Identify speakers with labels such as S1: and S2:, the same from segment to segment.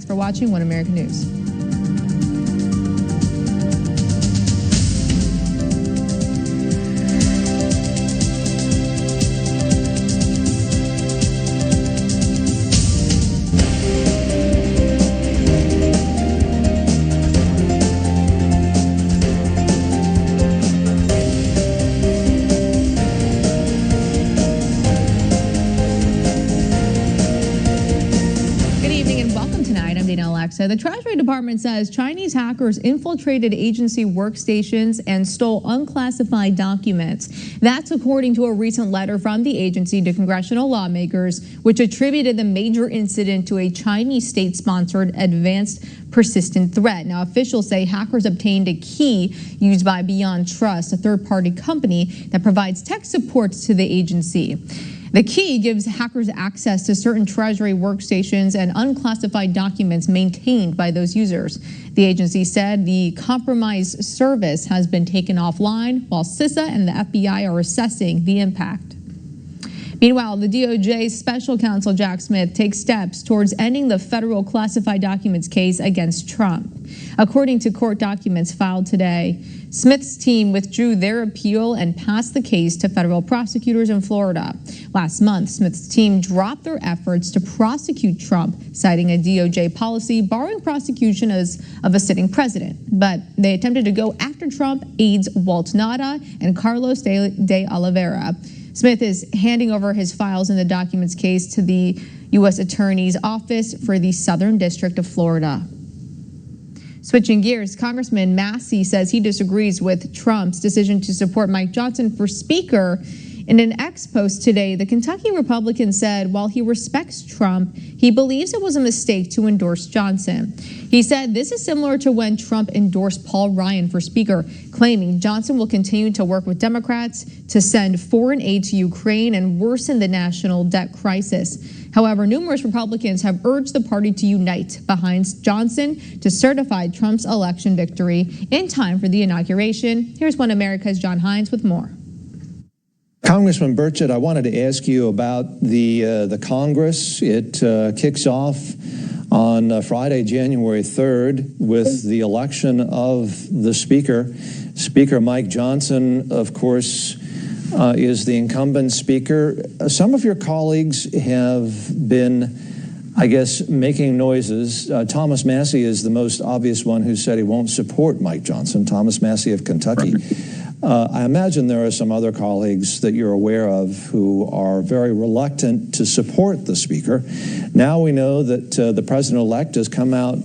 S1: Thanks for watching One America News. So the Treasury Department says Chinese hackers infiltrated agency workstations and stole unclassified documents. That's according to a recent letter from the agency to congressional lawmakers, which attributed the major incident to a Chinese state-sponsored advanced persistent threat. Now, officials say hackers obtained a key used by Beyond Trust, a third-party company that provides tech support to the agency. The key gives hackers access to certain Treasury workstations and unclassified documents maintained by those users. The agency said the compromised service has been taken offline, while CISA and the FBI are assessing the impact. Meanwhile, the DOJ's special counsel Jack Smith takes steps towards ending the federal classified documents case against Trump. According to court documents filed today, Smith's team withdrew their appeal and passed the case to federal prosecutors in Florida. Last month, Smith's team dropped their efforts to prosecute Trump, citing a DOJ policy barring prosecution of a sitting president. But they attempted to go after Trump aides Walt Nauta and Carlos de Oliveira. Smith is handing over his files in the documents case to the U.S. Attorney's Office for the Southern District of Florida. Switching gears, Congressman Massey says he disagrees with Trump's decision to support Mike Johnson for Speaker. In an X post today, the Kentucky Republican said while he respects Trump, he believes it was a mistake to endorse Johnson. He said this is similar to when Trump endorsed Paul Ryan for Speaker, claiming Johnson will continue to work with Democrats to send foreign aid to Ukraine and worsen the national debt crisis. However, numerous Republicans have urged the party to unite behind Johnson to certify Trump's election victory in time for the inauguration. Here's One America's John Hines with more.
S2: Congressman Burchett, I wanted to ask you about the Congress. It kicks off on Friday, January 3rd, with the election of the Speaker. Speaker Mike Johnson, of course, is the incumbent Speaker. Some of your colleagues have been, I guess, making noises. Thomas Massie is the most obvious one who said he won't support Mike Johnson, Thomas Massie of Kentucky. I imagine there are some other colleagues that you're aware of who are very reluctant to support the Speaker. Now we know that the President-elect has come out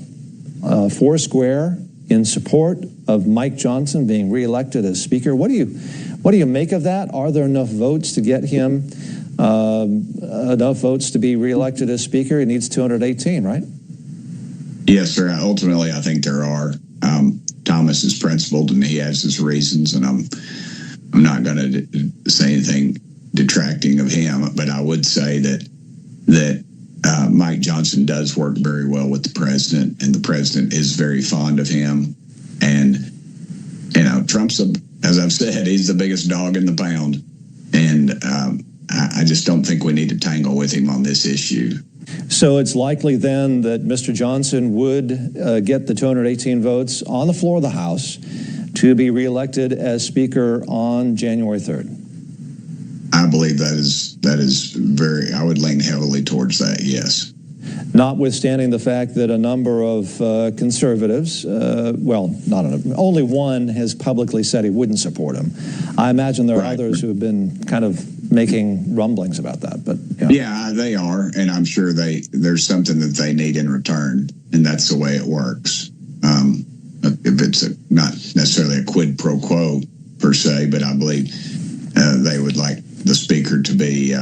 S2: foursquare in support of Mike Johnson being reelected as Speaker. What do you make of that? Are there enough votes to get him enough votes to be reelected as Speaker? He needs 218, right?
S3: Yes, sir. Ultimately, I think there are. Thomas is principled and he has his reasons, and I'm not going to say anything detracting of him, but I would say that Mike Johnson does work very well with the president, and the president is very fond of him. And Trump's, as I've said, he's the biggest dog in the pound, and I just don't think we need to tangle with him on this issue.
S2: So it's likely then that Mr. Johnson would get the 218 votes on the floor of the House to be reelected as Speaker on January 3rd.
S3: I believe that is very, I would lean heavily towards that, yes.
S2: Notwithstanding the fact that a number of conservatives, only one has publicly said he wouldn't support him. I imagine there are others who have been kind of making rumblings about that. But
S3: yeah, they are, and I'm sure there's something that they need in return, and that's the way it works. If it's not necessarily a quid pro quo per se, but I believe they would like the Speaker to be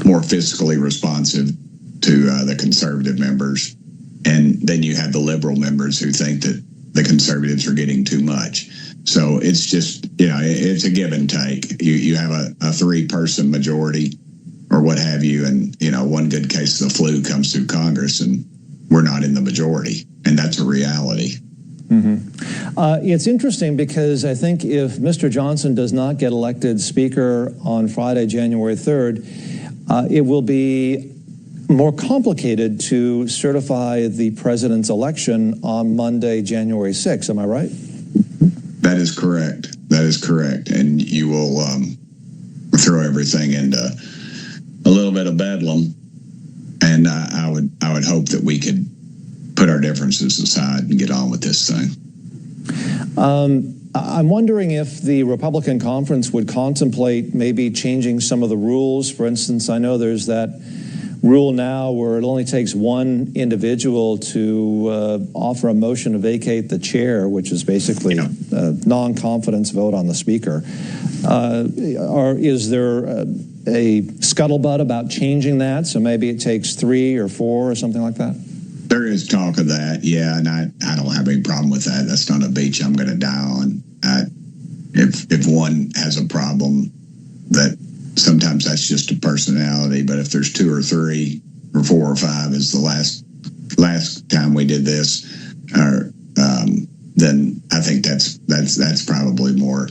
S3: more fiscally responsive to the conservative members, and then you have the liberal members who think that the conservatives are getting too much. So it's just, it's a give and take. You have a three-person majority or what have you, and, one good case of the flu comes through Congress, and we're not in the majority, and that's a reality.
S2: Mm-hmm. It's interesting because I think if Mr. Johnson does not get elected Speaker on Friday, January 3rd, it will be more complicated to certify the president's election on Monday, January 6th. Am I right?
S3: That is correct. That is correct. And you will throw everything into a little bit of bedlam. And I would hope that we could put our differences aside and get on with this thing.
S2: I'm wondering if the Republican conference would contemplate maybe changing some of the rules. For instance, I know there's that rule now where it only takes one individual to offer a motion to vacate the chair, which is basically a non-confidence vote on the speaker. Is there a scuttlebutt about changing that? So maybe it takes 3 or 4 or something like that?
S3: There is talk of that, yeah, and I don't have any problem with that. That's not a beach I'm going to die on. If one has a problem, that sometimes that's just a personality, but if there's 2 or 3 or 4 or 5 is the last time we did this, then I think that's probably more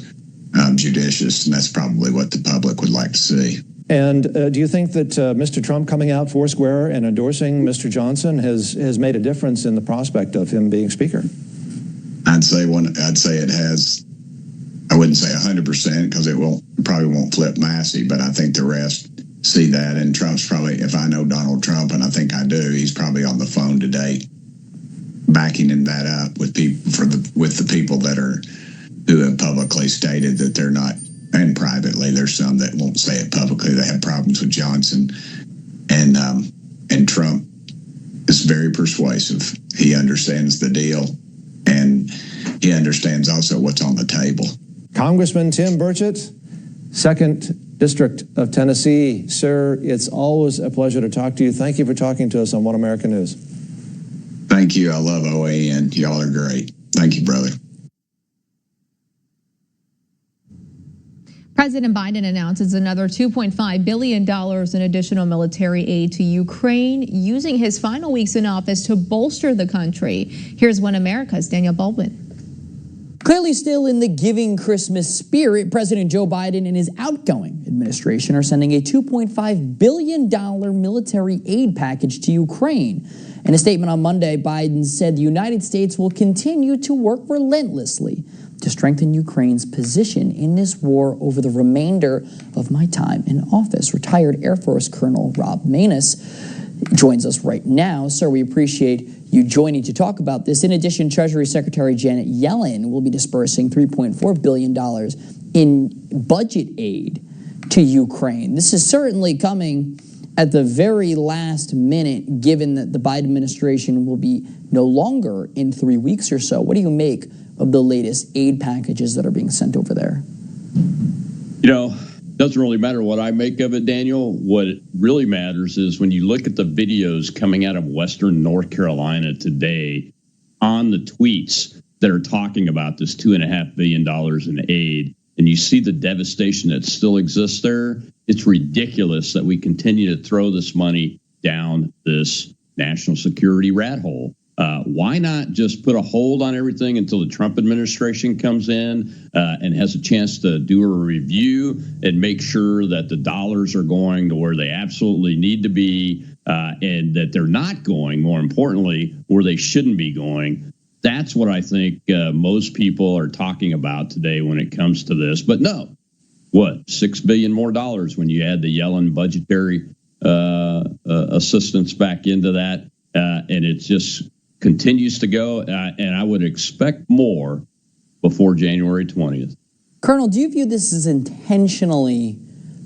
S3: judicious, and that's probably what the public would like to see.
S2: And do you think that Mr. Trump coming out foursquare and endorsing Mr. Johnson has made a difference in the prospect of him being speaker?
S3: I'd say it has. I wouldn't say 100% because it probably won't flip Massey, but I think the rest see that. And Trump's probably, if I know Donald Trump, and I think I do, he's probably on the phone today, backing that up with the people who have publicly stated that they're not. And privately, there's some that won't say it publicly. They have problems with Johnson, and Trump is very persuasive. He understands the deal, and he understands also what's on the table.
S2: Congressman Tim Burchett, 2nd District of Tennessee. Sir, it's always a pleasure to talk to you. Thank you for talking to us on One American News.
S3: Thank you. I love OAN. Y'all are great. Thank you, brother.
S1: President Biden announces another $2.5 billion in additional military aid to Ukraine, using his final weeks in office to bolster the country. Here's One America's Daniel Baldwin.
S4: Clearly still in the giving Christmas spirit, President Joe Biden and his outgoing administration are sending a $2.5 billion military aid package to Ukraine. In a statement on Monday, Biden said the United States will continue to work relentlessly to strengthen Ukraine's position in this war over the remainder of my time in office. Retired Air Force Colonel Rob Maness joins us right now. Sir, we appreciate you joining to talk about this. In addition, Treasury Secretary Janet Yellen will be dispersing $3.4 billion in budget aid to Ukraine. This is certainly coming at the very last minute, given that the Biden administration will be no longer in 3 weeks or so. What do you make of the latest aid packages that are being sent over there?
S5: You know, doesn't really matter what I make of it, Daniel. What really matters is when you look at the videos coming out of Western North Carolina today on the tweets that are talking about this $2.5 billion in aid, and you see the devastation that still exists there, it's ridiculous that we continue to throw this money down this national security rat hole. Why not just put a hold on everything until the Trump administration comes in and has a chance to do a review and make sure that the dollars are going to where they absolutely need to be and that they're not going, more importantly, where they shouldn't be going. That's what I think most people are talking about today when it comes to this. But no, $6 billion more when you add the Yellen budgetary assistance back into that, and it just continues to go, and I would expect more before January 20th.
S4: Colonel, do you view this as intentionally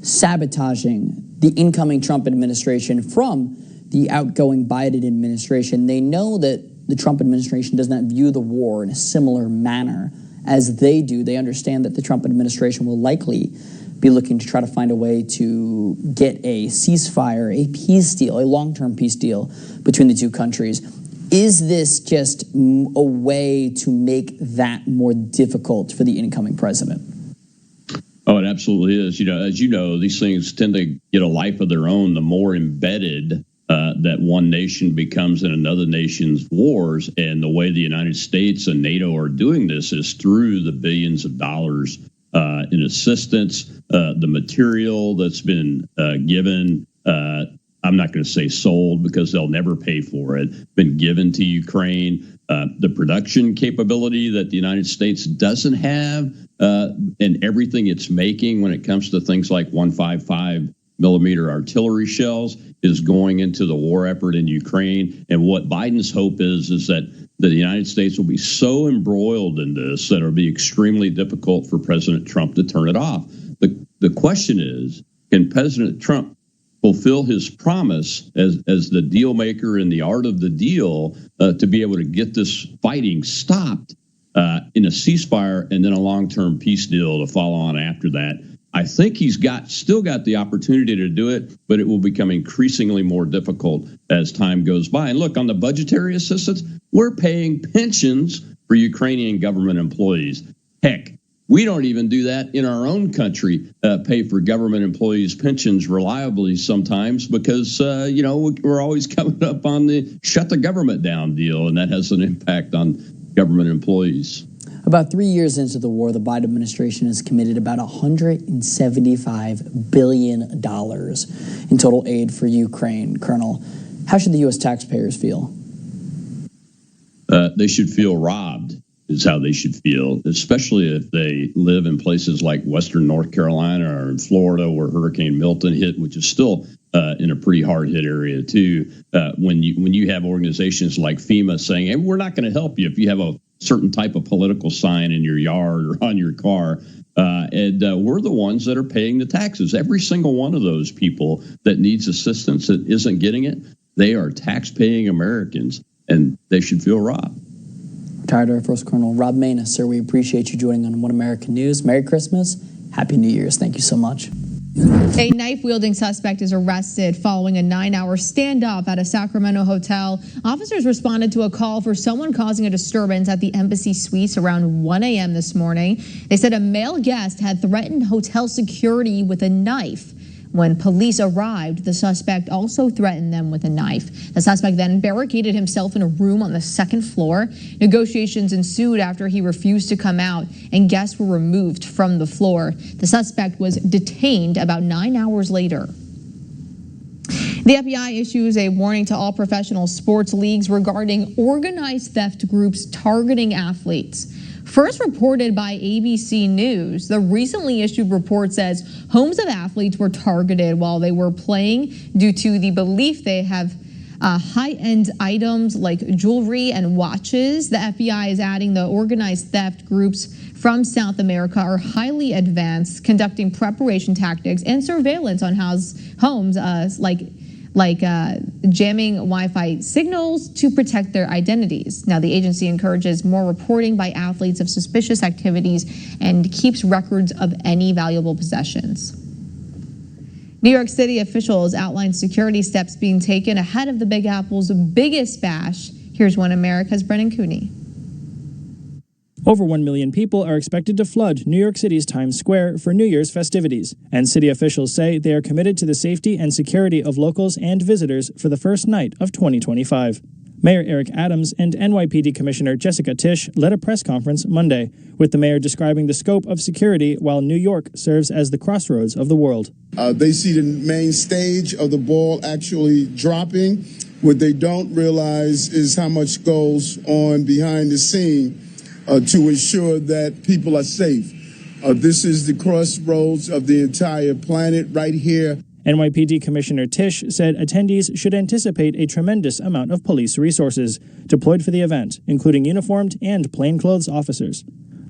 S4: sabotaging the incoming Trump administration from the outgoing Biden administration? They know that the Trump administration does not view the war in a similar manner as they do. They understand that the Trump administration will likely be looking to try to find a way to get a ceasefire, a peace deal, a long-term peace deal between the two countries. Is this just a way to make that more difficult for the incoming president?
S5: Oh, it absolutely is. You know, as you know, these things tend to get a life of their own the more embedded that one nation becomes in another nation's wars. And the way the United States and NATO are doing this is through the billions of dollars in assistance, the material that's been given I'm not going to say sold because they'll never pay for it, been given to Ukraine. The production capability that the United States doesn't have, and everything it's making when it comes to things like 155 millimeter artillery shells is going into the war effort in Ukraine. And what Biden's hope is that the United States will be so embroiled in this that it'll be extremely difficult for President Trump to turn it off. The question is, can President Trump fulfill his promise as the deal maker in the art of the deal to be able to get this fighting stopped in a ceasefire and then a long-term peace deal to follow on after that? I think he's still got the opportunity to do it, but it will become increasingly more difficult as time goes by. And look, on the budgetary assistance, we're paying pensions for Ukrainian government employees. Heck, we don't even do that in our own country, pay for government employees' pensions reliably sometimes because, we're always coming up on the shut the government down deal, and that has an impact on government employees.
S4: About 3 years into the war, the Biden administration has committed about $175 billion in total aid for Ukraine. Colonel, how should the U.S. taxpayers feel?
S5: They should feel robbed is how they should feel, especially if they live in places like Western North Carolina or in Florida where Hurricane Milton hit, which is still in a pretty hard hit area too. When you have organizations like FEMA saying, hey, we're not going to help you if you have a certain type of political sign in your yard or on your car. And we're the ones that are paying the taxes. Every single one of those people that needs assistance that isn't getting it, they are tax-paying Americans, and they should feel robbed.
S4: Retired Air Force Colonel Rob Mena, sir, we appreciate you joining on One American News. Merry Christmas. Happy New Year's. Thank you so much.
S1: A knife-wielding suspect is arrested following a 9-hour standoff at a Sacramento hotel. Officers responded to a call for someone causing a disturbance at the Embassy Suites around 1 a.m. this morning. They said a male guest had threatened hotel security with a knife. When police arrived, the suspect also threatened them with a knife. The suspect then barricaded himself in a room on the second floor. Negotiations ensued after he refused to come out, and guests were removed from the floor. The suspect was detained about 9 hours later. The FBI issues a warning to all professional sports leagues regarding organized theft groups targeting athletes. First reported by ABC News, the recently issued report says homes of athletes were targeted while they were playing due to the belief they have high-end items like jewelry and watches. The FBI is adding the organized theft groups from South America are highly advanced, conducting preparation tactics and surveillance on homes like jamming Wi-Fi signals to protect their identities. Now, the agency encourages more reporting by athletes of suspicious activities and keeps records of any valuable possessions. New York City officials outlined security steps being taken ahead of the Big Apple's biggest bash. Here's One America's Brennan Cooney.
S6: Over 1 million people are expected to flood New York City's Times Square for New Year's festivities, and city officials say they are committed to the safety and security of locals and visitors for the first night of 2025. Mayor Eric Adams and NYPD Commissioner Jessica Tisch led a press conference Monday, with the mayor describing the scope of security while New York serves as the crossroads of the world.
S7: They see the main stage of the ball actually dropping. What they don't realize is how much goes on behind the scene to ensure that people are safe. This is the crossroads of the entire planet right here.
S6: NYPD Commissioner Tisch said attendees should anticipate a tremendous amount of police resources deployed for the event, including uniformed and plainclothes officers.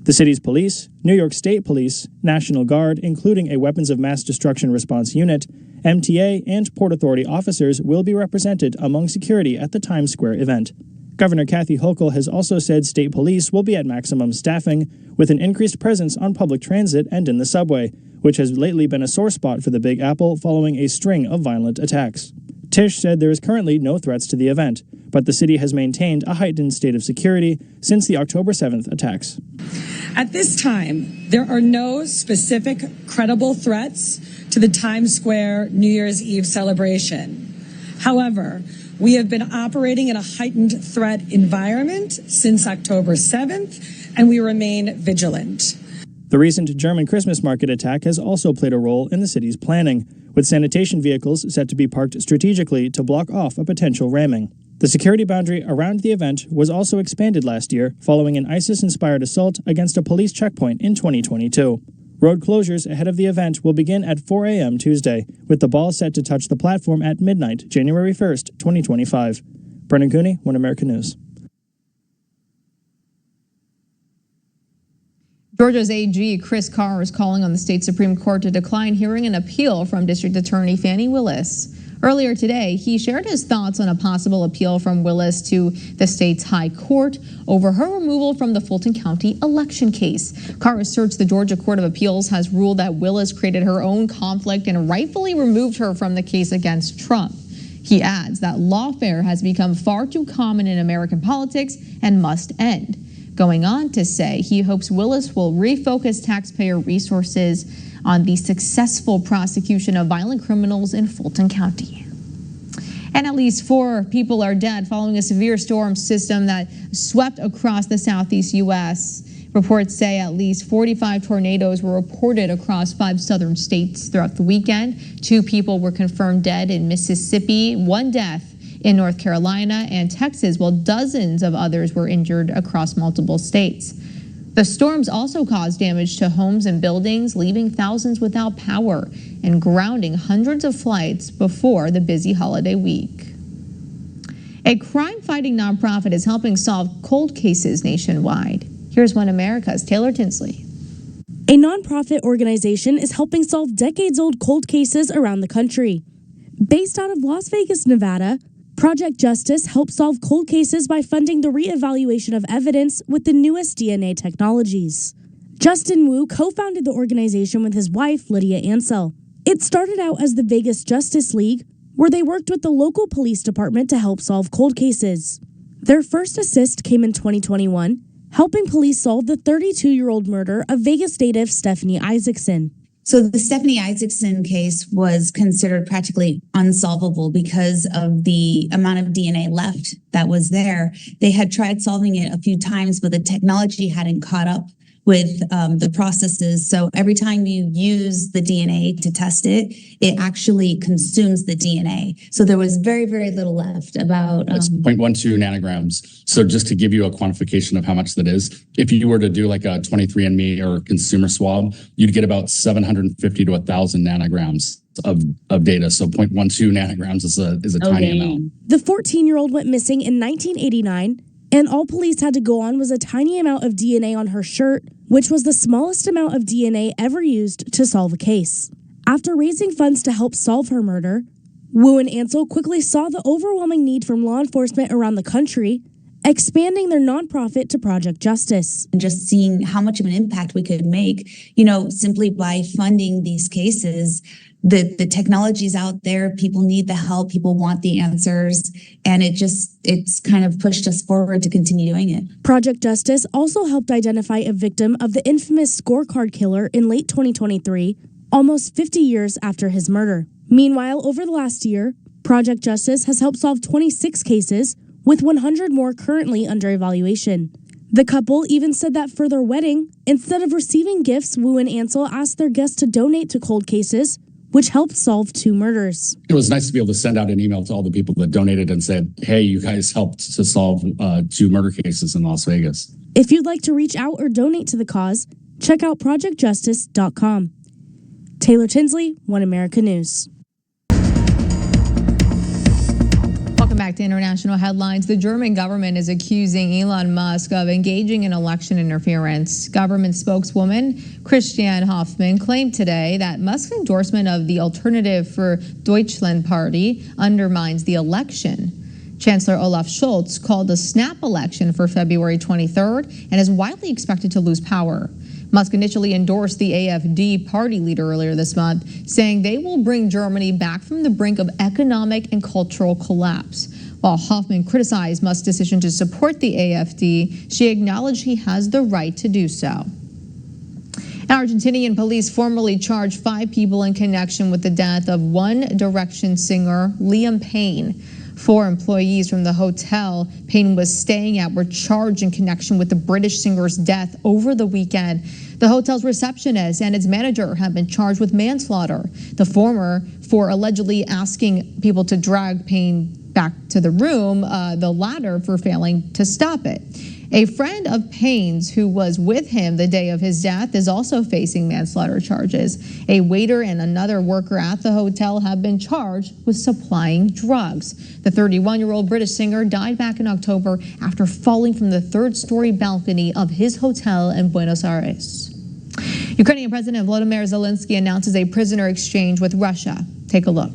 S6: The city's police, New York State Police, National Guard, including a Weapons of Mass Destruction Response Unit, MTA, and Port Authority officers will be represented among security at the Times Square event. Governor Kathy Hochul has also said state police will be at maximum staffing, with an increased presence on public transit and in the subway, which has lately been a sore spot for the Big Apple following a string of violent attacks. Tisch said there is currently no threats to the event, but the city has maintained a heightened state of security since the October 7th attacks.
S8: At this time, there are no specific credible threats to the Times Square New Year's Eve celebration. However, we have been operating in a heightened threat environment since October 7th, and we remain vigilant.
S6: The recent German Christmas market attack has also played a role in the city's planning, with sanitation vehicles set to be parked strategically to block off a potential ramming. The security boundary around the event was also expanded last year following an ISIS-inspired assault against a police checkpoint in 2022. Road closures ahead of the event will begin at 4 a.m. Tuesday, with the ball set to touch the platform at midnight, January 1st, 2025. Brendan Cooney, One American News.
S1: Georgia's AG Chris Carr is calling on the state Supreme Court to decline hearing an appeal from District Attorney Fani Willis. Earlier today, he shared his thoughts on a possible appeal from Willis to the state's high court over her removal from the Fulton County election case. Carr asserts the Georgia Court of Appeals has ruled that Willis created her own conflict and rightfully removed her from the case against Trump. He adds that lawfare has become far too common in American politics and must end. Going on to say he hopes Willis will refocus taxpayer resources on the successful prosecution of violent criminals in Fulton County. And at least 4 people are dead following a severe storm system that swept across the southeast U.S. Reports say at least 45 tornadoes were reported across 5 southern states throughout the weekend. 2 people were confirmed dead in Mississippi, 1 death in North Carolina and Texas, while dozens of others were injured across multiple states. The storms also caused damage to homes and buildings, leaving thousands without power and grounding hundreds of flights before the busy holiday week. A crime-fighting nonprofit is helping solve cold cases nationwide. Here's One America's Taylor Tinsley.
S9: A nonprofit organization is helping solve decades-old cold cases around the country. Based out of Las Vegas, Nevada, Project Justice helps solve cold cases by funding the reevaluation of evidence with the newest DNA technologies. Justin Wu co-founded the organization with his wife, Lydia Ansell. It started out as the Vegas Justice League, where they worked with the local police department to help solve cold cases. Their first assist came in 2021, helping police solve the 32-year-old murder of Vegas native Stephanie Isaacson.
S10: So the Stephanie Isaacson case was considered practically unsolvable because of the amount of DNA left that was there. They had tried solving it a few times, but the technology hadn't caught up with the processes. So every time you use the DNA to test it, it actually consumes the DNA. So there was very, very little left, about
S11: it's 0.12 nanograms. So just to give you a quantification of how much that is, if you were to do like a 23andMe or consumer swab, you'd get about 750 to 1,000 nanograms of data. So 0.12 nanograms is a tiny amount.
S9: The 14-year-old went missing in 1989. And all police had to go on was a tiny amount of DNA on her shirt, which was the smallest amount of DNA ever used to solve a case. After raising funds to help solve her murder, Wu and Ansell quickly saw the overwhelming need from law enforcement around the country, expanding their nonprofit to Project Justice.
S10: And just seeing how much of an impact we could make, simply by funding these cases. The technology's out there, people need the help, people want the answers, and it's kind of pushed us forward to continue doing it.
S9: Project Justice also helped identify a victim of the infamous scorecard killer in late 2023, almost 50 years after his murder. Meanwhile, over the last year, Project Justice has helped solve 26 cases, with 100 more currently under evaluation. The couple even said that for their wedding, instead of receiving gifts, Wu and Ansell asked their guests to donate to cold cases, which helped solve 2 murders.
S11: It was nice to be able to send out an email to all the people that donated and said, hey, you guys helped to solve 2 murder cases in Las Vegas.
S9: If you'd like to reach out or donate to the cause, check out projectjustice.com. Taylor Tinsley, One America News.
S1: Welcome back to International Headlines. The German government is accusing Elon Musk of engaging in election interference. Government spokeswoman Christiane Hoffmann claimed today that Musk's endorsement of the Alternative for Deutschland party undermines the election. Chancellor Olaf Scholz called a snap election for February 23rd and is widely expected to lose power. Musk initially endorsed the AfD party leader earlier this month, saying they will bring Germany back from the brink of economic and cultural collapse. While Hoffmann criticized Musk's decision to support the AfD, she acknowledged he has the right to do so. Argentinian police formally charged 5 people in connection with the death of One Direction singer Liam Payne. 4 employees from the hotel Payne was staying at were charged in connection with the British singer's death over the weekend. The hotel's receptionist and its manager have been charged with manslaughter. The former for allegedly asking people to drag Payne back to the room, the latter for failing to stop it. A friend of Payne's who was with him the day of his death is also facing manslaughter charges. A waiter and another worker at the hotel have been charged with supplying drugs. The 31-year-old British singer died back in October after falling from the third-story balcony of his hotel in Buenos Aires. Ukrainian President Volodymyr Zelensky announces a prisoner exchange with Russia. Take a look.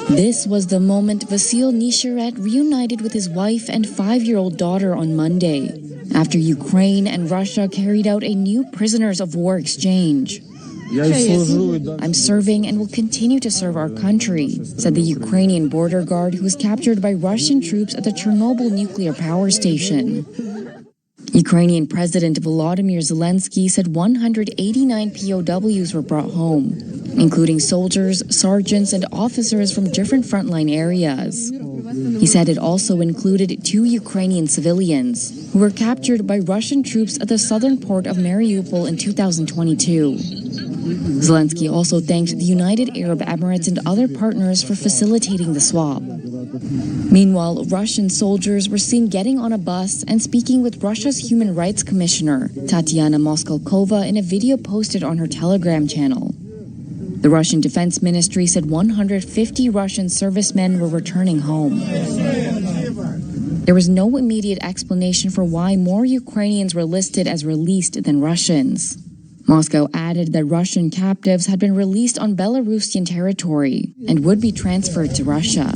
S12: This was the moment Vasyl Nisharet reunited with his wife and 5-year-old daughter on Monday, after Ukraine and Russia carried out a new prisoners of war exchange. I'm serving and will continue to serve our country, said the Ukrainian border guard who was captured by Russian troops at the Chernobyl nuclear power station. Ukrainian President Volodymyr Zelensky said 189 POWs were brought home, including soldiers, sergeants, and officers from different frontline areas. He said it also included 2 Ukrainian civilians who were captured by Russian troops at the southern port of Mariupol in 2022. Zelensky also thanked the United Arab Emirates and other partners for facilitating the swap. Meanwhile, Russian soldiers were seen getting on a bus and speaking with Russia's Human Rights Commissioner, Tatiana Moskalkova, in a video posted on her Telegram channel. The Russian Defense Ministry said 150 Russian servicemen were returning home. There was no immediate explanation for why more Ukrainians were listed as released than Russians. Moscow added that Russian captives had been released on Belarusian territory and would be transferred to Russia.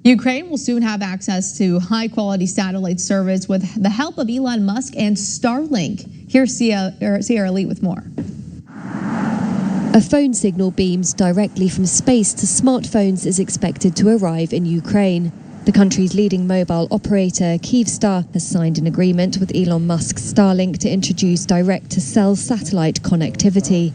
S1: Ukraine will soon have access to high-quality satellite service with the help of Elon Musk and Starlink. Here's Sierra Lee with more.
S13: A phone signal beamed directly from space to smartphones is expected to arrive in Ukraine. The country's leading mobile operator, Kyivstar, has signed an agreement with Elon Musk's Starlink to introduce direct-to-cell satellite connectivity.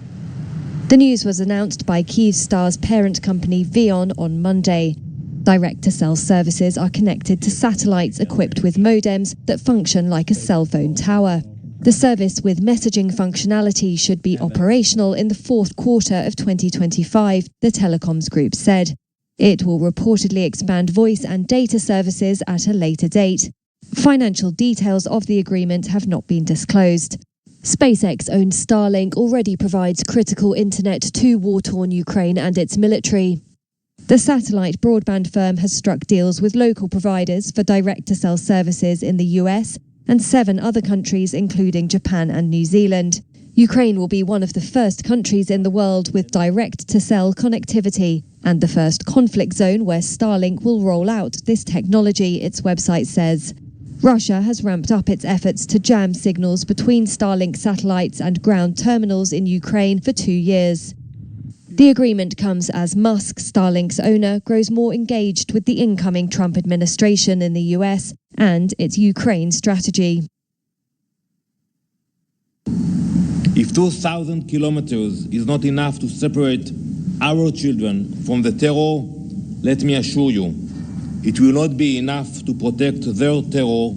S13: The news was announced by Kyivstar's parent company VEON on Monday. Direct-to-cell services are connected to satellites equipped with modems that function like a cell phone tower. The service with messaging functionality should be operational in the fourth quarter of 2025, the telecoms group said. It will reportedly expand voice and data services at a later date. Financial details of the agreement have not been disclosed. SpaceX-owned Starlink already provides critical internet to war-torn Ukraine and its military. The satellite broadband firm has struck deals with local providers for direct-to-cell services in the US and 7 other countries, including Japan and New Zealand. Ukraine will be one of the first countries in the world with direct-to-cell connectivity and the first conflict zone where Starlink will roll out this technology, its website says. Russia has ramped up its efforts to jam signals between Starlink satellites and ground terminals in Ukraine for 2 years. The agreement comes as Musk, Starlink's owner, grows more engaged with the incoming Trump administration in the US and its Ukraine strategy.
S14: If 2,000 kilometers is not enough to separate our children from the terror, let me assure you, it will not be enough to protect their terror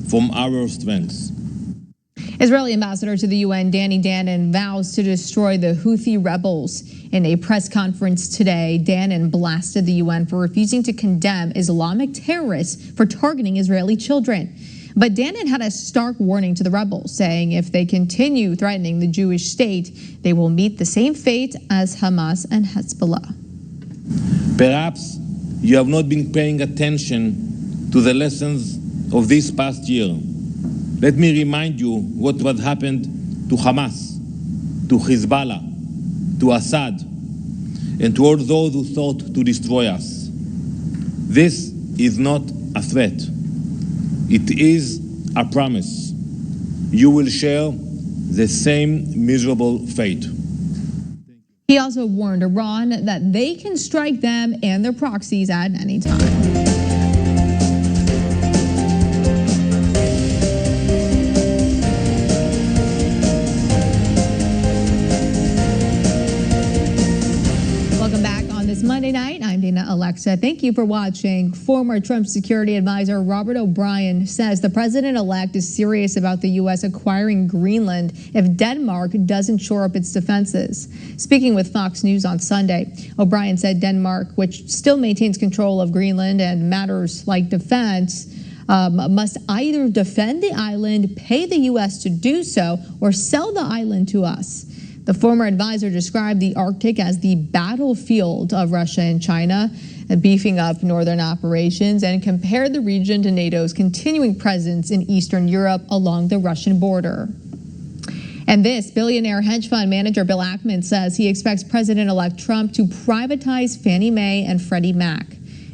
S14: from our strengths.
S1: Israeli ambassador to the UN, Danny Danon, vows to destroy the Houthi rebels. In a press conference today, Danon blasted the UN for refusing to condemn Islamic terrorists for targeting Israeli children. But Danon had a stark warning to the rebels, saying if they continue threatening the Jewish state, they will meet the same fate as Hamas and Hezbollah.
S14: Perhaps you have not been paying attention to the lessons of this past year. Let me remind you what happened to Hamas, to Hezbollah, to Assad, and to all those who sought to destroy us. This is not a threat. It is a promise. You will share the same miserable fate.
S1: He also warned Iran that they can strike them and their proxies at any time. It's Monday night. I'm Dana Alexa. Thank you for watching. Former Trump security advisor Robert O'Brien says the president-elect is serious about the U.S. acquiring Greenland if Denmark doesn't shore up its defenses. Speaking with Fox News on Sunday, O'Brien said Denmark, which still maintains control of Greenland and matters like defense, must either defend the island, pay the U.S. to do so, or sell the island to us. The former advisor described the Arctic as the battlefield of Russia and China, beefing up northern operations, and compared the region to NATO's continuing presence in Eastern Europe along the Russian border. And this billionaire hedge fund manager Bill Ackman says he expects President-elect Trump to privatize Fannie Mae and Freddie Mac.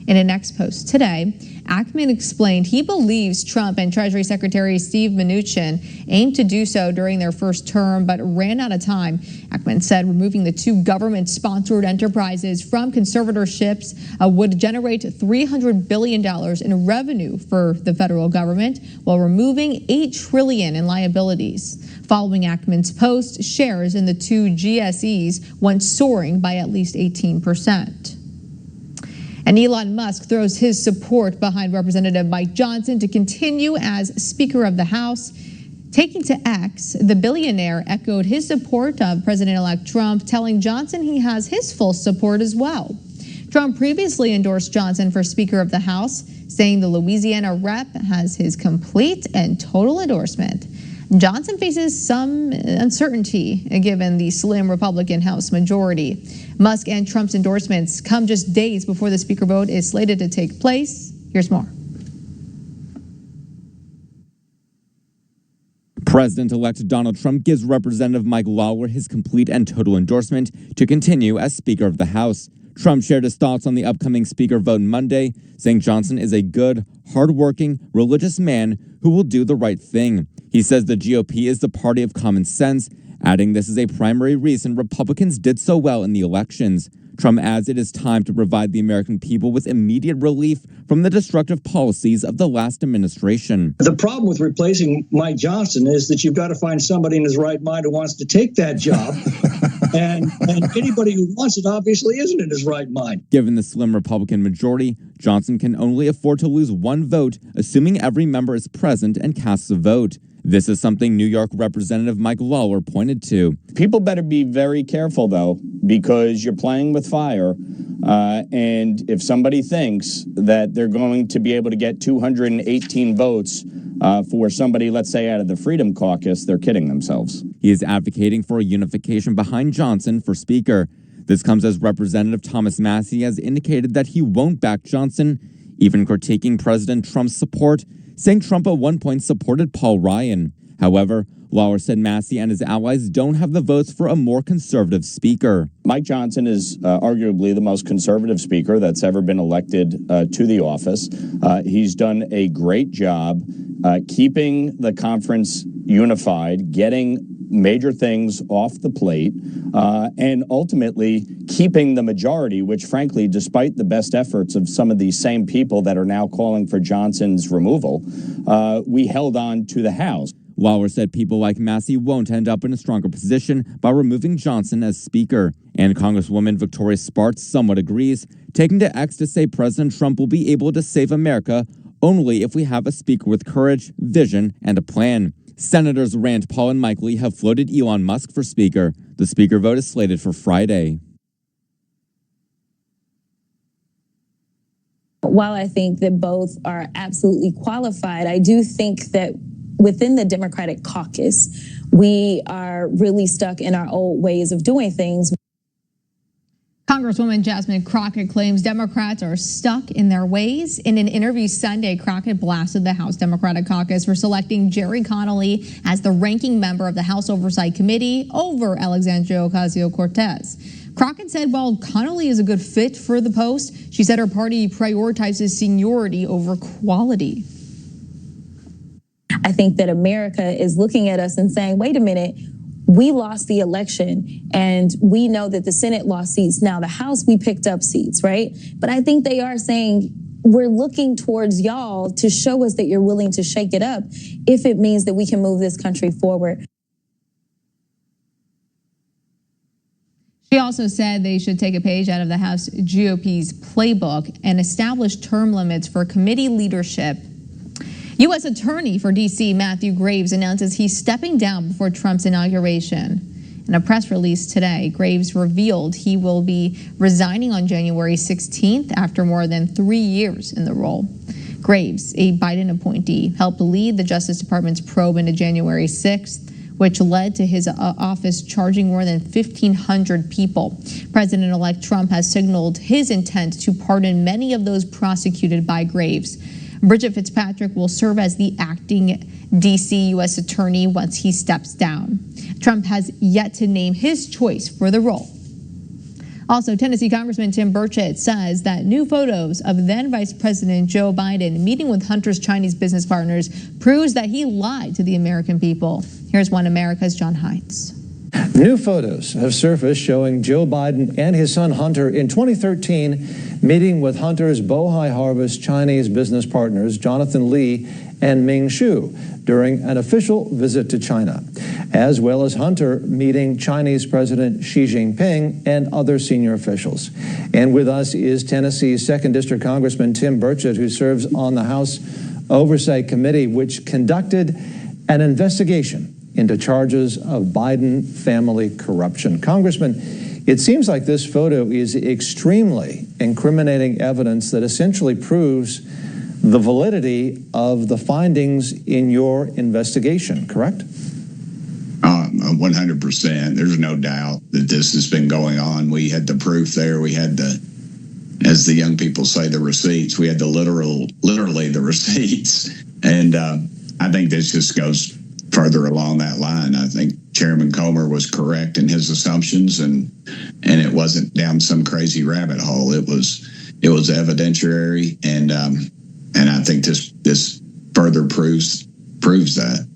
S1: In an X post today, Ackman explained he believes Trump and Treasury Secretary Steve Mnuchin aimed to do so during their first term, but ran out of time. Ackman said removing the two government-sponsored enterprises from conservatorships would generate $300 billion in revenue for the federal government, while removing $8 trillion in liabilities. Following Ackman's post, shares in the two GSEs went soaring by at least 18%. And Elon Musk throws his support behind Representative Mike Johnson to continue as Speaker of the House. Taking to X, the billionaire echoed his support of President-elect Trump, telling Johnson he has his full support as well. Trump previously endorsed Johnson for Speaker of the House, saying the Louisiana rep has his complete and total endorsement. Johnson faces some uncertainty given the slim Republican House majority. Musk and Trump's endorsements come just days before the Speaker vote is slated to take place. Here's more.
S15: President-elect Donald Trump gives Representative Mike Lawler his complete and total endorsement to continue as Speaker of the House. Trump shared his thoughts on the upcoming Speaker vote Monday, saying Johnson is a good, hardworking, religious man who will do the right thing. He says the GOP is the party of common sense, adding this is a primary reason Republicans did so well in the elections. Trump adds it is time to provide the American people with immediate relief from the destructive policies of the last administration.
S16: The problem with replacing Mike Johnson is that you've got to find somebody in his right mind who wants to take that job. and anybody who wants it obviously isn't in his right mind.
S15: Given the slim Republican majority, Johnson can only afford to lose one vote, assuming every member is present and casts a vote. This is something New York Representative Mike Lawler pointed to.
S17: People better be very careful, though, because you're playing with fire. And if somebody thinks that they're going to be able to get 218 votes for somebody, let's say, out of the Freedom Caucus, they're kidding themselves.
S15: He is advocating for a unification behind Johnson for Speaker. This comes as Representative Thomas Massie has indicated that he won't back Johnson, even critiquing President Trump's support, saying Trump at one point supported Paul Ryan. However, Lawler said Massie and his allies don't have the votes for a more conservative speaker.
S17: Mike Johnson is arguably the most conservative speaker that's ever been elected to the office. He's done a great job keeping the conference unified, getting major things off the plate, and ultimately keeping the majority, which frankly, despite the best efforts of some of these same people that are now calling for Johnson's removal, we held on to the House.
S15: Lawler said people like Massie won't end up in a stronger position by removing Johnson as Speaker. And Congresswoman Victoria Spartz somewhat agrees, taking to X to say President Trump will be able to save America only if we have a Speaker with courage, vision, and a plan. Senators Rand Paul and Mike Lee have floated Elon Musk for Speaker. The Speaker vote is slated for Friday.
S18: While I think that both are absolutely qualified, I do think that within the Democratic caucus, we are really stuck in our old ways of doing things.
S1: Congresswoman Jasmine Crockett claims Democrats are stuck in their ways. In an interview Sunday, Crockett blasted the House Democratic Caucus for selecting Jerry Connolly as the ranking member of the House Oversight Committee over Alexandria Ocasio-Cortez. Crockett said while Connolly is a good fit for the post, she said her party prioritizes seniority over quality.
S18: I think that America is looking at us and saying, wait a minute, we lost the election and we know that the Senate lost seats. Now the House, we picked up seats, right? But I think they are saying we're looking towards y'all to show us that you're willing to shake it up if it means that we can move this country forward.
S1: She also said they should take a page out of the House GOP's playbook and establish term limits for committee leadership. U.S. Attorney for D.C. Matthew Graves announces he's stepping down before Trump's inauguration. In a press release today, Graves revealed he will be resigning on January 16th after more than 3 years in the role. Graves, a Biden appointee, helped lead the Justice Department's probe into January 6th, which led to his office charging more than 1,500 people. President-elect Trump has signaled his intent to pardon many of those prosecuted by Graves. Bridget Fitzpatrick will serve as the acting D.C. U.S. Attorney once he steps down. Trump has yet to name his choice for the role. Also, Tennessee Congressman Tim Burchett says that new photos of then Vice President Joe Biden meeting with Hunter's Chinese business partners proves that he lied to the American people. Here's One America's John Hines.
S2: New photos have surfaced showing Joe Biden and his son Hunter in 2013 meeting with Hunter's Bohai Harvest Chinese business partners Jonathan Lee and Ming Xu during an official visit to China, as well as Hunter meeting Chinese President Xi Jinping and other senior officials. And with us is Tennessee's 2nd District Congressman Tim Burchett, who serves on the House Oversight Committee, which conducted an investigation into charges of Biden family corruption. Congressman, it seems like this photo is extremely incriminating evidence that essentially proves the validity of the findings in your investigation, correct?
S3: 100%. There's no doubt that this has been going on. We had the proof there. We had the, as the young people say, the receipts. We had the literally the receipts. And I think this just goes further along that line. I think Chairman Comer was correct in his assumptions, and it wasn't down some crazy rabbit hole. It was evidentiary, and I think this further proves that.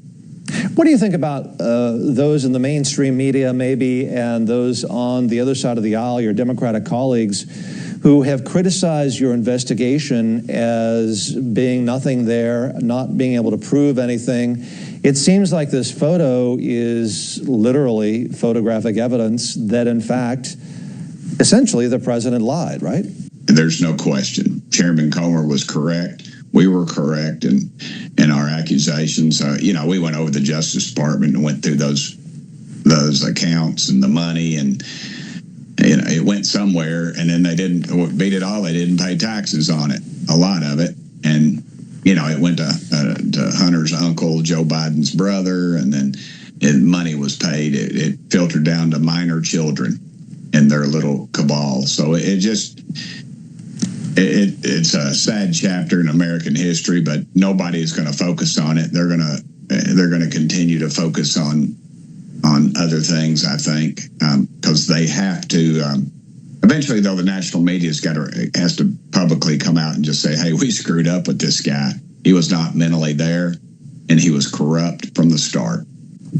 S2: What do you think about those in the mainstream media, maybe, and those on the other side of the aisle, your Democratic colleagues, who have criticized your investigation as being nothing there, not being able to prove anything? It seems like this photo is literally photographic evidence that, in fact, essentially the president lied, right?
S3: There's no question. Chairman Comer was correct. We were correct in our accusations. We went over the Justice Department and went through those accounts and the money, and it went somewhere, and then they didn't beat it all. They didn't pay taxes on it, a lot of it, and it went to Hunter's uncle, Joe Biden's brother, and then money was paid. It filtered down to minor children and their little cabal. So it's a sad chapter in American history, but nobody is going to focus on it. They're going to continue to focus on other things, I think, because they have to. Eventually, though, the national media has to publicly come out and just say, "Hey, we screwed up with this guy. He was not mentally there, and he was corrupt from the start."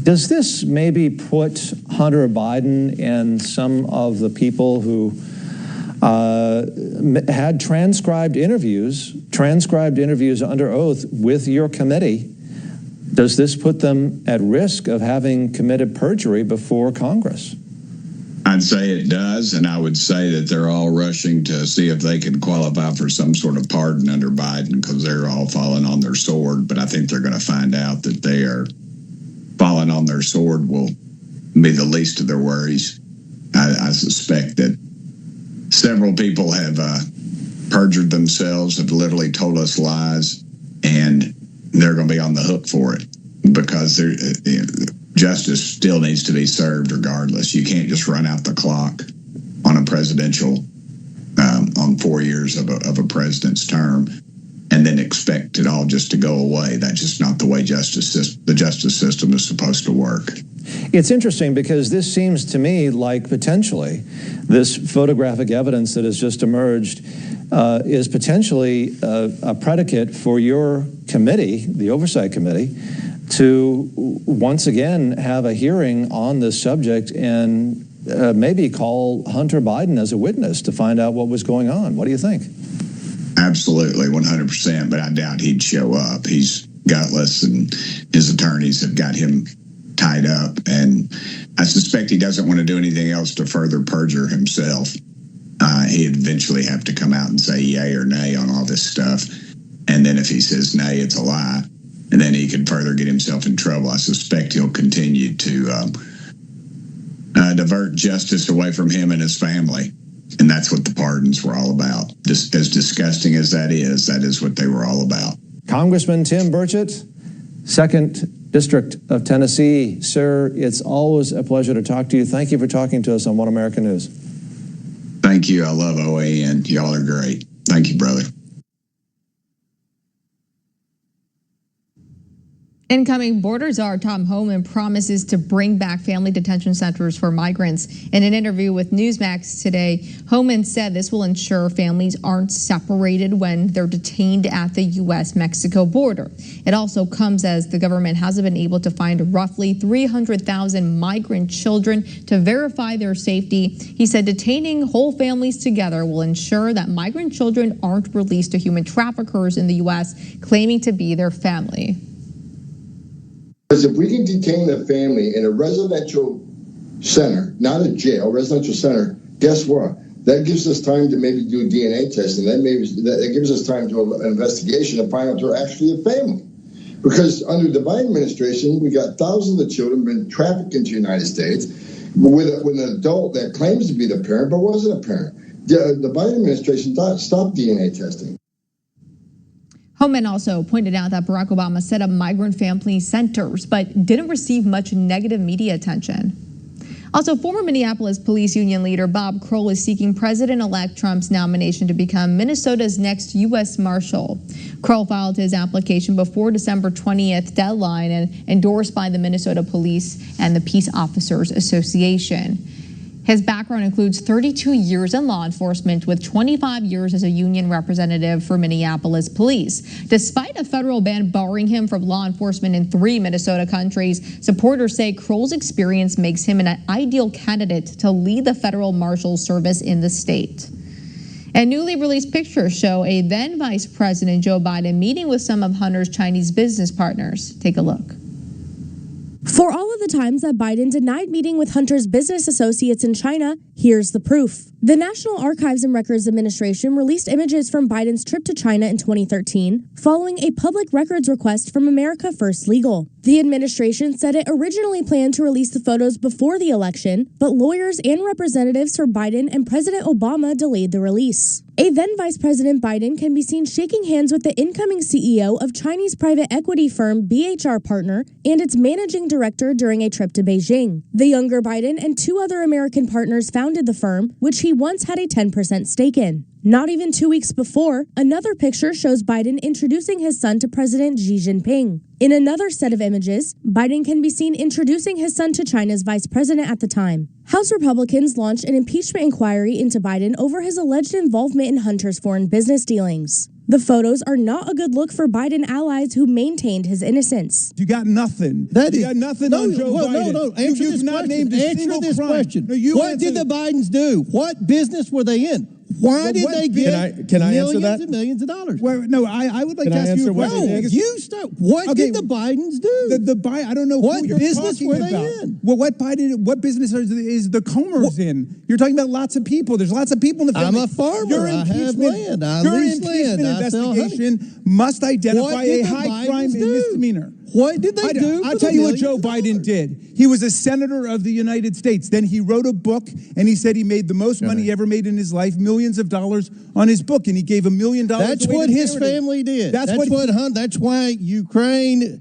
S2: Does this maybe put Hunter Biden and some of the people who had transcribed interviews under oath with your committee, does this put them at risk of having committed perjury before Congress?
S3: I'd say it does, and I would say that they're all rushing to see if they can qualify for some sort of pardon under Biden because they're all falling on their sword. But I think they're going to find out that they are falling on their sword will be the least of their worries. I suspect that several people have perjured themselves, have literally told us lies, and they're going to be on the hook for it because justice still needs to be served regardless. You can't just run out the clock on a presidential, on 4 years of a president's term and then expect it all just to go away. That's just not the way the justice system is supposed to work.
S2: It's interesting because this seems to me like potentially this photographic evidence that has just emerged is potentially a predicate for your committee, the Oversight Committee, to once again have a hearing on this subject and maybe call Hunter Biden as a witness to find out what was going on. What do you think?
S3: Absolutely, 100%, but I doubt he'd show up. He's gutless, and his attorneys have got him tied up. And I suspect he doesn't want to do anything else to further perjure himself. He'd eventually have to come out and say yay or nay on all this stuff. And then if he says nay, it's a lie. And then he can further get himself in trouble. I suspect he'll continue to divert justice away from him and his family. And that's what the pardons were all about. Just as disgusting as that is what they were all about.
S2: Congressman Tim Burchett, 2nd District of Tennessee. Sir, it's always a pleasure to talk to you. Thank you for talking to us on One America News.
S3: Thank you. I love OAN. Y'all are great. Thank you, brother.
S1: Incoming border czar Tom Homan promises to bring back family detention centers for migrants. In an interview with Newsmax today, Homan said this will ensure families aren't separated when they're detained at the U.S.-Mexico border. It also comes as the government hasn't been able to find roughly 300,000 migrant children to verify their safety. He said detaining whole families together will ensure that migrant children aren't released to human traffickers in the U.S. claiming to be their family.
S19: Because if we can detain a family in a residential center, not a jail, residential center, guess what? That gives us time to maybe do DNA testing. That gives us time to an investigation to find out they're actually a family. Because under the Biden administration, we got thousands of children been trafficked into the United States with an adult that claims to be the parent but wasn't a parent. The Biden administration stopped DNA testing.
S1: Homan also pointed out that Barack Obama set up migrant family centers, but didn't receive much negative media attention. Also, former Minneapolis Police Union leader Bob Kroll is seeking President-elect Trump's nomination to become Minnesota's next U.S. Marshal. Kroll filed his application before December 20th deadline and endorsed by the Minnesota Police and the Peace Officers Association. His background includes 32 years in law enforcement with 25 years as a union representative for Minneapolis Police. Despite a federal ban barring him from law enforcement in 3 Minnesota countries, supporters say Kroll's experience makes him an ideal candidate to lead the federal marshal service in the state. And newly released pictures show a then Vice President Joe Biden meeting with some of Hunter's Chinese business partners. Take a look.
S9: For all of the times that Biden denied meeting with Hunter's business associates in China, here's the proof. The National Archives and Records Administration released images from Biden's trip to China in 2013, following a public records request from America First Legal. The administration said it originally planned to release the photos before the election, but lawyers and representatives for Biden and President Obama delayed the release. A then Vice President Biden can be seen shaking hands with the incoming CEO of Chinese private equity firm BHR Partner and its managing director during a trip to Beijing. The younger Biden and 2 other American partners founded the firm, which he once had a 10% stake in. Not even 2 weeks before, another picture shows Biden introducing his son to President Xi Jinping. In another set of images, Biden can be seen introducing his son to China's vice president at the time. House Republicans launched an impeachment inquiry into Biden over his alleged involvement in Hunter's foreign business dealings. The photos are not a good look for Biden allies who maintained his innocence.
S20: You got nothing. You got nothing on Joe Biden.
S21: No. Answer this question. Answer this question. What did the Bidens do? What business were they in? Why did they get
S15: can I
S21: millions
S15: answer that?
S21: and millions of dollars?
S20: Well, no, I would like to ask you a question.
S21: No, you start. What did the Bidens do?
S20: The Biden. I don't know
S21: what
S20: who you're
S21: business
S20: talking
S21: were they
S20: about.
S21: in.
S20: Well, what business is the Comers in? You're talking about lots of people. There's lots of people in the family.
S21: I'm a farmer. I have land. I
S20: Your
S21: lease
S20: impeachment
S21: land.
S20: investigation must identify a high crime and misdemeanor.
S21: What did they do?
S20: I'll tell you what Joe Biden did. He was a senator of the United States. Then he wrote a book, and he said he made the most money he ever made in his life, millions of dollars on his book, and he gave $1 million.
S21: That's what his family did. That's why Ukraine,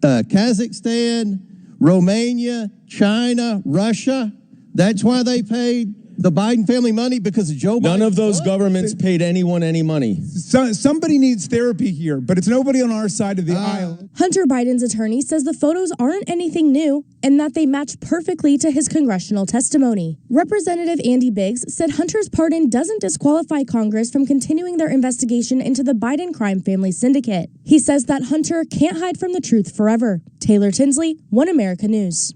S21: Kazakhstan, Romania, China, Russia. That's why they paid the Biden family money, because of Joe Biden.
S15: None of those governments paid anyone any money.
S20: Somebody needs therapy here, but it's nobody on our side of the aisle.
S9: Hunter Biden's attorney says the photos aren't anything new and that they match perfectly to his congressional testimony. Representative Andy Biggs said Hunter's pardon doesn't disqualify Congress from continuing their investigation into the Biden crime family syndicate. He says that Hunter can't hide from the truth forever. Taylor Tinsley, One America News.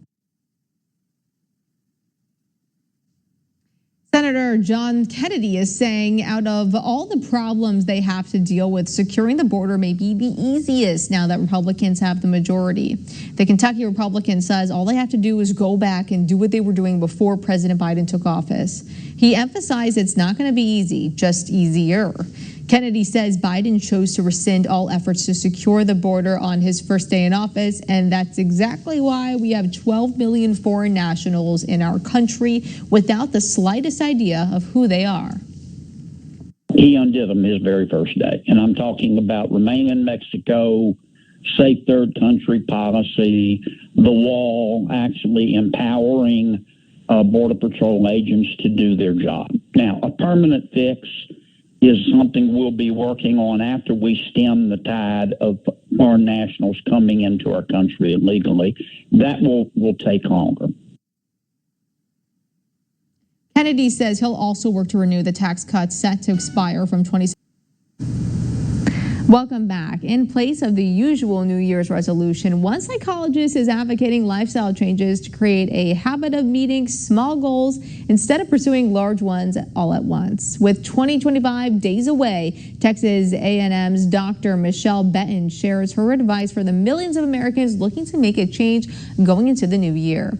S1: Senator John Kennedy is saying out of all the problems they have to deal with, securing the border may be the easiest now that Republicans have the majority. The Kentucky Republican says all they have to do is go back and do what they were doing before President Biden took office. He emphasized it's not going to be easy, just easier. Kennedy says Biden chose to rescind all efforts to secure the border on his first day in office, and that's exactly why we have 12 million foreign nationals in our country without the slightest idea of who they are.
S5: He undid them his very first day, and I'm talking about remain in Mexico, safe third country policy, the wall, actually empowering Border Patrol agents to do their job. Now, a permanent fix is something we'll be working on after we stem the tide of foreign nationals coming into our country illegally. That will take longer.
S1: Kennedy says he'll also work to renew the tax cuts set to expire from 2016. Welcome back. In place of the usual New Year's resolution, one psychologist is advocating lifestyle changes to create a habit of meeting small goals instead of pursuing large ones all at once. With 2025 days away, Texas A&M's Dr. Michelle Benton shares her advice for the millions of Americans looking to make a change going into the new year.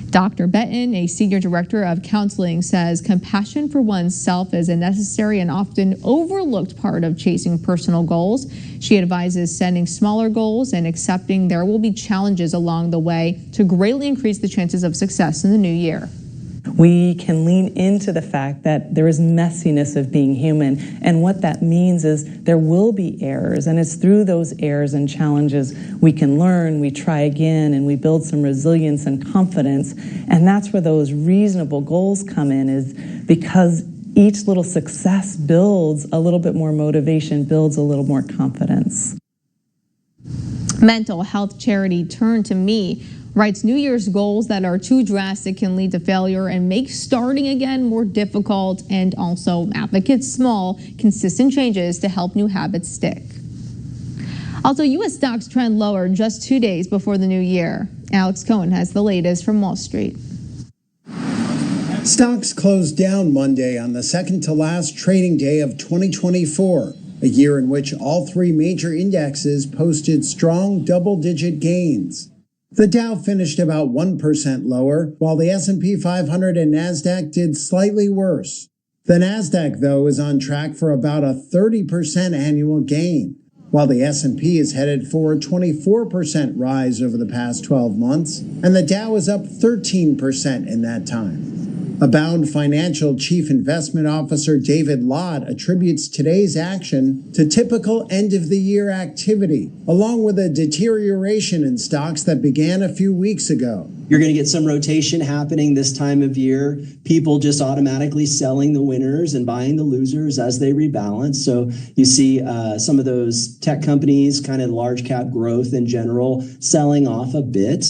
S1: Dr. Benton, a senior director of counseling, says compassion for oneself is a necessary and often overlooked part of chasing personal goals. She advises setting smaller goals and accepting there will be challenges along the way to greatly increase the chances of success in the new year.
S22: We can lean into the fact that there is messiness of being human, and what that means is there will be errors, and it's through those errors and challenges we can learn, we try again, and we build some resilience and confidence. And that's where those reasonable goals come in, is because each little success builds a little bit more motivation, builds a little more confidence.
S1: Mental health charity Turn to Me writes New Year's goals that are too drastic can lead to failure and make starting again more difficult, and also advocates small, consistent changes to help new habits stick. Also, U.S. stocks trend lower just 2 days before the new year. Alex Cohen has the latest from Wall Street.
S23: Stocks closed down Monday on the second to last trading day of 2024, a year in which all three major indexes posted strong double-digit gains. The Dow finished about 1% lower, while the S&P 500 and NASDAQ did slightly worse. The NASDAQ, though, is on track for about a 30% annual gain, while the S&P is headed for a 24% rise over the past 12 months, and the Dow is up 13% in that time. Abound Financial Chief Investment Officer David Lott attributes today's action to typical end-of-the-year activity, along with a deterioration in stocks that began a few weeks ago.
S24: You're going to get some rotation happening this time of year. People just automatically selling the winners and buying the losers as they rebalance. So you see some of those tech companies, kind of large cap growth in general, selling off a bit.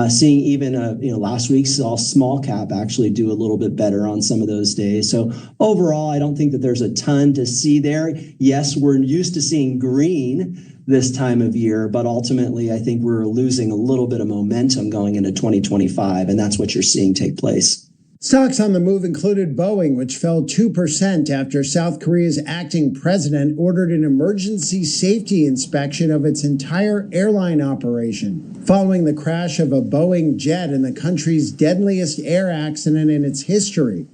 S24: Seeing even last week saw small cap actually do a little bit better on some of those days. So overall, I don't think that there's a ton to see there. Yes, we're used to seeing green this time of year, but ultimately I think we're losing a little bit of momentum going into 2025, and that's what you're seeing take place.
S23: Stocks on the move included Boeing, which fell 2% after South Korea's acting president ordered an emergency safety inspection of its entire airline operation, following the crash of a Boeing jet in the country's deadliest air accident in its history.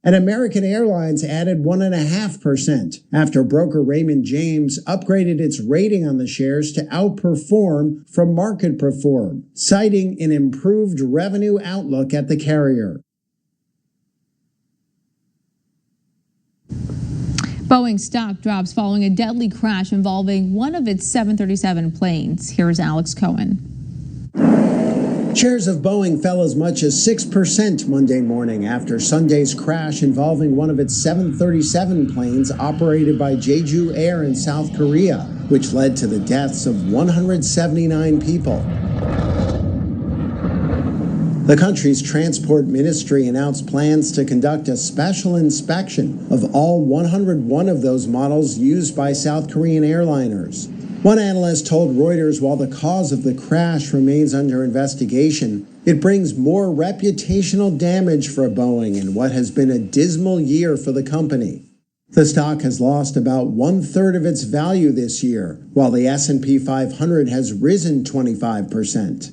S23: And American Airlines added 1.5% after broker Raymond James upgraded its rating on the shares to outperform from market perform, citing an improved revenue outlook at the carrier.
S1: Boeing stock drops following a deadly crash involving one of its 737 planes. Here's Alex Cohen.
S23: Shares of Boeing fell as much as 6% Monday morning after Sunday's crash involving one of its 737 planes operated by Jeju Air in South Korea, which led to the deaths of 179 people. The country's transport ministry announced plans to conduct a special inspection of all 101 of those models used by South Korean airliners. One analyst told Reuters while the cause of the crash remains under investigation, it brings more reputational damage for Boeing in what has been a dismal year for the company. The stock has lost about 1/3 of its value this year, while the S&P 500 has risen 25%.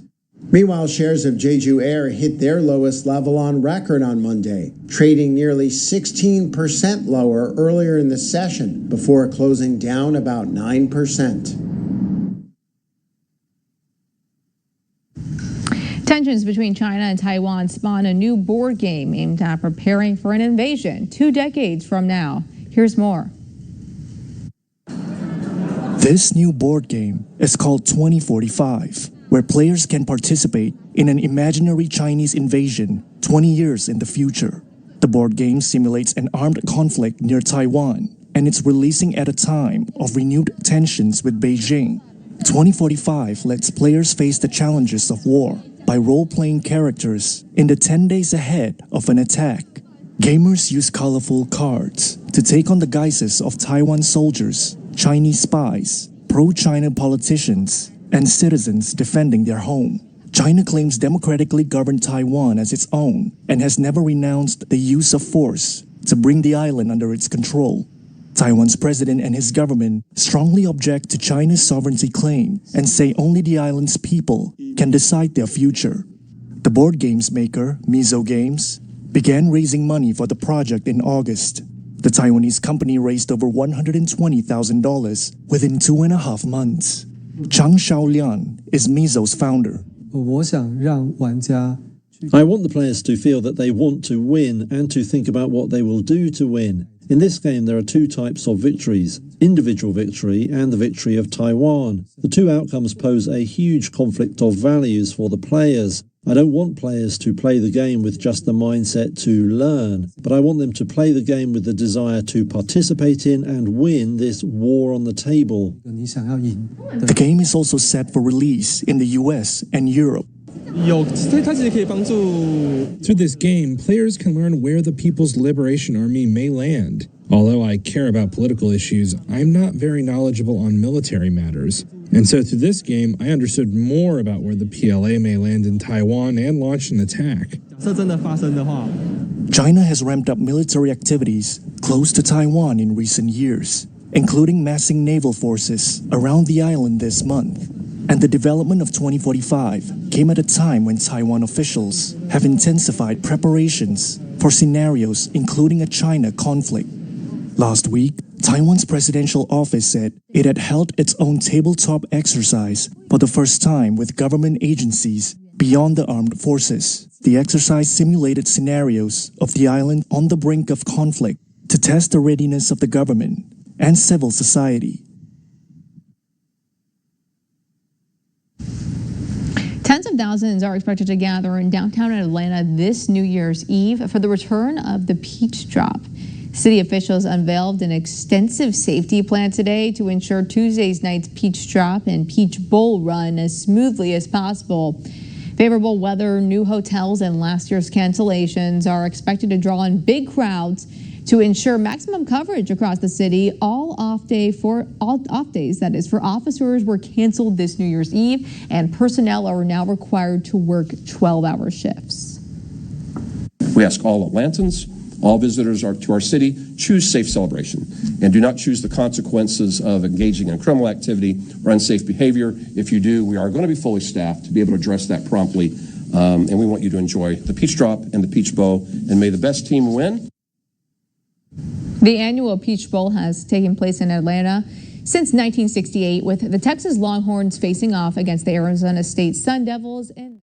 S23: Meanwhile, shares of Jeju Air hit their lowest level on record on Monday, trading nearly 16% lower earlier in the session before closing down about 9%.
S1: Tensions between China and Taiwan spawn a new board game aimed at preparing for an invasion 2 decades from now. Here's more.
S4: This new board game is called 2045, where players can participate in an imaginary Chinese invasion 20 years in the future. The board game simulates an armed conflict near Taiwan, and it's releasing at a time of renewed tensions with Beijing. 2045 lets players face the challenges of war by role-playing characters in the 10 days ahead of an attack. Gamers use colorful cards to take on the guises of Taiwan soldiers, Chinese spies, pro-China politicians, and citizens defending their home. China claims democratically governed Taiwan as its own and has never renounced the use of force to bring the island under its control. Taiwan's president and his government strongly object to China's sovereignty claim and say only the island's people can decide their future. The board game's maker, Mizo Games, began raising money for the project in August. The Taiwanese company raised over $120,000 within 2.5 months. Chang Shaolian is Mizo's founder.
S6: I want the players to feel that they want to win and to think about what they will do to win. In this game, there are 2 types of victories, individual victory and the victory of Taiwan. The 2 outcomes pose a huge conflict of values for the players. I don't want players to play the game with just the mindset to learn, but I want them to play the game with the desire to participate in and win this war on the table.
S4: The game is also set for release in the US and Europe.
S7: Through this game, players can learn where the People's Liberation Army may land. Although I care about political issues, I'm not very knowledgeable on military matters. And so through this game, I understood more about where the PLA may land in Taiwan and launch an attack.
S4: China has ramped up military activities close to Taiwan in recent years, including massing naval forces around the island this month. And the development of 2045 came at a time when Taiwan officials have intensified preparations for scenarios including a China conflict. Last week, Taiwan's presidential office said it had held its own tabletop exercise for the first time with government agencies beyond the armed forces. The exercise simulated scenarios of the island on the brink of conflict to test the readiness of the government and civil society.
S1: Tens of thousands are expected to gather in downtown Atlanta this New Year's Eve for the return of the Peach Drop. City officials unveiled an extensive safety plan today to ensure Tuesday's night's Peach Drop and Peach Bowl run as smoothly as possible. Favorable weather, new hotels, and last year's cancellations are expected to draw in big crowds to ensure maximum coverage across the city. All off days, that is, for officers were canceled this New Year's Eve, and personnel are now required to work 12-hour shifts.
S8: We ask all Atlantans, all visitors to our city, choose safe celebration and do not choose the consequences of engaging in criminal activity or unsafe behavior. If you do, we are going to be fully staffed to be able to address that promptly, and we want you to enjoy the Peach Drop and the Peach Bowl, and may the best team win.
S1: The annual Peach Bowl has taken place in Atlanta since 1968, with the Texas Longhorns facing off against the Arizona State Sun Devils.